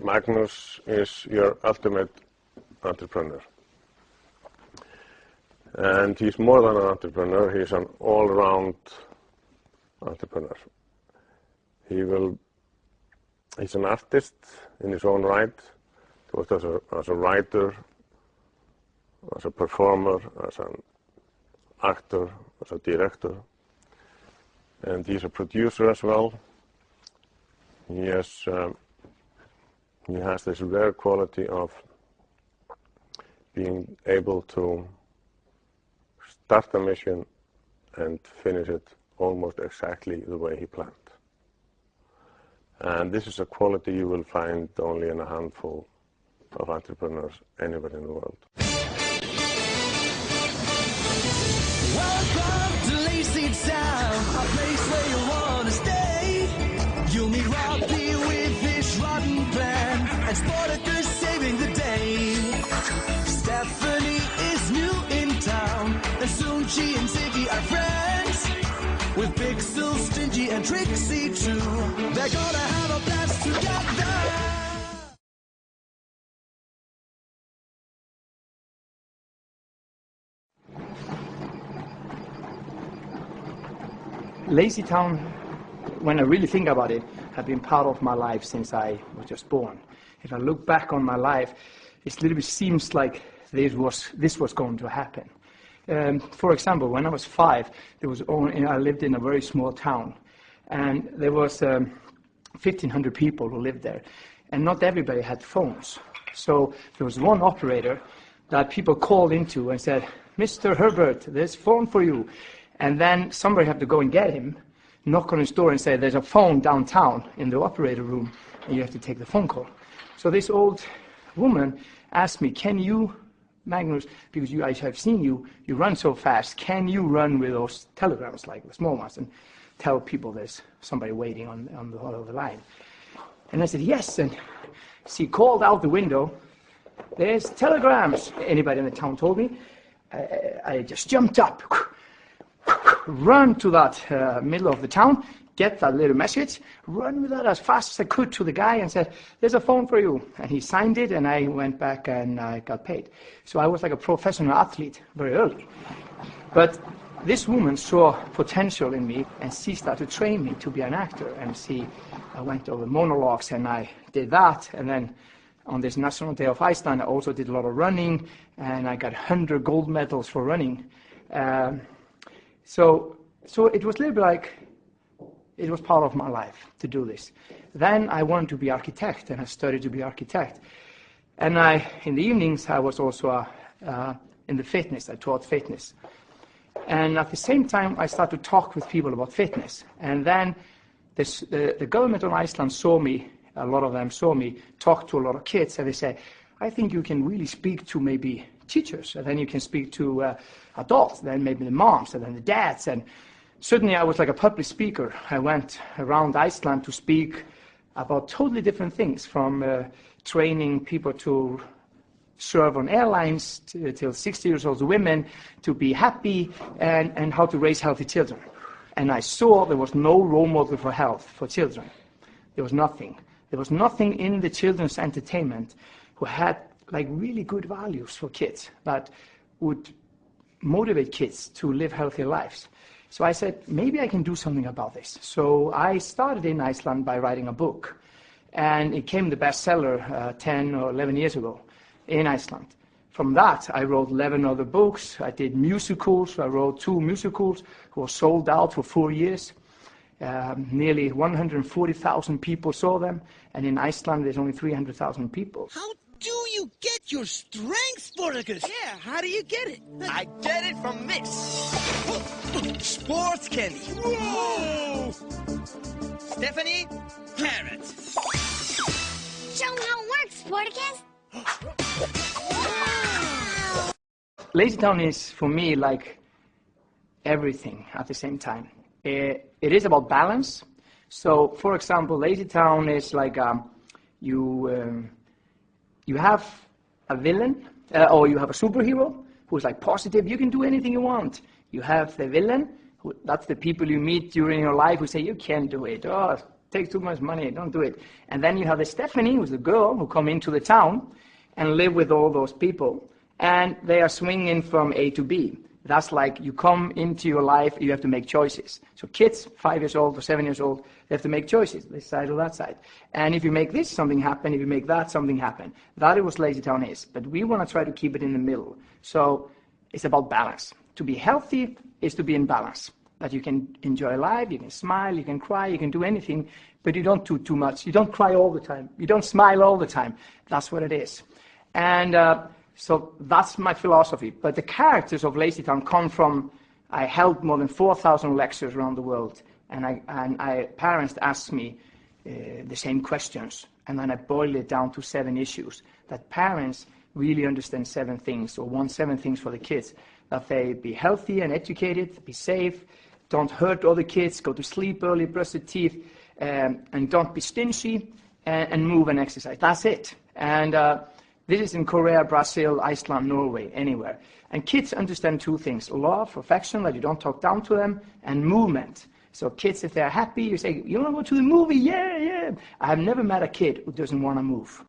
Magnus is your ultimate entrepreneur. And he's more than an entrepreneur, he's an all-round entrepreneur. He's an artist in his own right, both as a writer, as a performer, as an actor, as a director. And he's a producer as well. He has this rare quality of being able to start a mission and finish it almost exactly the way he planned. And this is a quality you will find only in a handful of entrepreneurs anywhere in the world. Welcome to Lazytown, a place where you want to stay. You'll meet Robbie with his rotten plan, and Spartacus saving the day. Stephanie is new in town, and soon she and Ziggy are friends. With Pixel, Stingy, and Trixie too, they're gonna have a blast together. Lazytown, when I really think about it, have been part of my life since I was just born. If I look back on my life, it literally seems like this was going to happen. For example, when I was 5, I lived in a very small town, and there was 1,500 people who lived there, and not everybody had phones. So there was one operator that people called into and said, "Mr. Herbert, there's a phone for you." And then somebody had to go and get him, knock on his door and say, "There's a phone downtown in the operator room, and you have to take the phone call." So this old woman asked me, "Can you, Magnus, because I have seen you run so fast, can you run with those telegrams, like the small ones, and tell people there's somebody waiting on the other line?" And I said, "Yes." And she called out the window, "There's telegrams." Anybody in the town told me. I just jumped up, run to that middle of the town, get that little message, run with that as fast as I could to the guy and said, "There's a phone for you." And he signed it, and I went back and I got paid. So I was like a professional athlete very early. But this woman saw potential in me, and she started to train me to be an actor. And I went over monologues, and I did that. And then on this National Day of Iceland, I also did a lot of running, and I got 100 gold medals for running. So it was a little bit like it was part of my life to do this. Then I wanted to be architect, and I studied to be architect. And in the evenings, I was also in the fitness. I taught fitness. And at the same time, I started to talk with people about fitness. And then the government of Iceland saw me, a lot of them saw me, talk to a lot of kids, and they said, "I think you can really speak to maybe teachers, and then you can speak to adults, then maybe the moms, and then the dads." And suddenly I was like a public speaker. I went around Iceland to speak about totally different things, from training people to serve on airlines till 60 years old women to be happy, and how to raise healthy children. And I saw there was no role model for health for children. There was nothing. There was nothing in the children's entertainment who had like really good values for kids that would motivate kids to live healthy lives. So I said, maybe I can do something about this. So I started in Iceland by writing a book, and it became the bestseller 10 or 11 years ago in Iceland. From that, I wrote 11 other books. I did musicals. I wrote 2 musicals who were sold out for 4 years. Nearly 140,000 people saw them, and in Iceland there's only 300,000 people. How do you get your strength, Spartacus? Yeah, how do you get it? I get it from this. Sports candy. Whoa! Stephanie, carrot. Show me how it works, Spartacus. Lazytown is, for me, like everything at the same time. It is about balance. So, for example, Lazytown is like you have a villain or you have a superhero who's like positive. You can do anything you want. You have the villain. That's the people you meet during your life who say you can't do it. Oh, it takes too much money. Don't do it. And then you have the Stephanie, who's the girl who come into the town and live with all those people. And they are swinging from A to B. That's like you come into your life, you have to make choices. So kids, 5 years old or 7 years old, they have to make choices, this side or that side. And if you make this, something happen. If you make that, something happen. That is what Lazytown is. But we want to try to keep it in the middle. So it's about balance. To be healthy is to be in balance. That you can enjoy life, you can smile, you can cry, you can do anything, but you don't do too much. You don't cry all the time. You don't smile all the time. That's what it is. And so that's my philosophy. But the characters of Lazytown come from, I held more than 4,000 lectures around the world, and parents asked me the same questions, and then I boiled it down to 7 issues, that parents really understand 7 things, or want 7 things for the kids, that they be healthy and educated, be safe, don't hurt other kids, go to sleep early, brush their teeth, and don't be stingy, and move and exercise. That's it. And this is in Korea, Brazil, Iceland, Norway, anywhere. And kids understand 2 things, love, affection, that you don't talk down to them, and movement. So kids, if they're happy, you say, you want to go to the movie? Yeah, yeah. I have never met a kid who doesn't want to move.